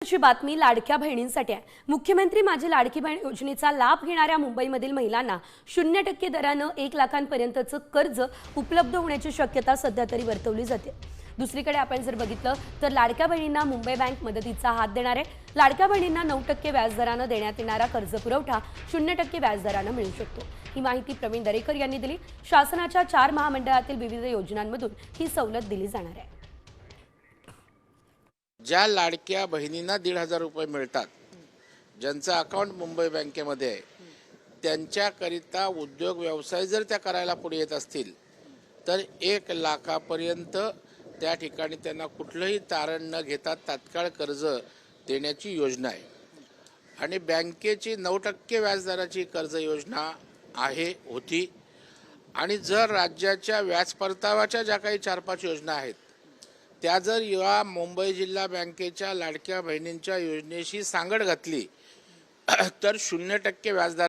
ची बातमी लाडक्या बहिणींसाठी आहे। मुख्यमंत्री माझी लाडकी बहीण योजनेचा लाभ घेणाऱ्या मुंबईमधील महिलांना 0% दरानं 1 लाखांपर्यंतचं कर्ज उपलब्ध होण्याची शक्यता सध्या तरी वर्तवली जाते। दुसरीकडे आपण जर बघितलं तर लाडक्या बहिणींना मुंबई बँक मदतीचा हात देणार आहे। लाडक्या बहिणींना 9% व्याजदरानं देण्यात येणारा कर्ज पुरवठा 0% व्याजदरानं मिळू शकतो। ही माहिती प्रवीण दरेकर यांनी दिली। शासनाच्या 4 महामंडळातील विविध योजनांमधून ही सवलत दिली जाणार आहे। ज्या लाडक्या बहिणींना 1,500 रुपये मिळतात, ज्यांचं अकाउंट मुंबई बँकेमध्ये आहे, त्यांच्याकरिता उद्योग व्यवसाय जर त्या करायला पुढे येत असतील तर 1 लाखापर्यंत त्या ठिकाणी त्यांना कुठलंही तारण न घेता तात्काळ कर्ज देण्याची योजना आहे। आणि बँकेची 9% व्याजदराची कर्ज योजना होती। आणि जर राज्याच्या व्याज परताव्याच्या ज्या काही 4-5 योजना आहेत त्या जर या मुंबई जिल्हा बँकेच्या लाडक्या बहिणींच्या योजनेशी सांगड घातली तर 0% व्याजदर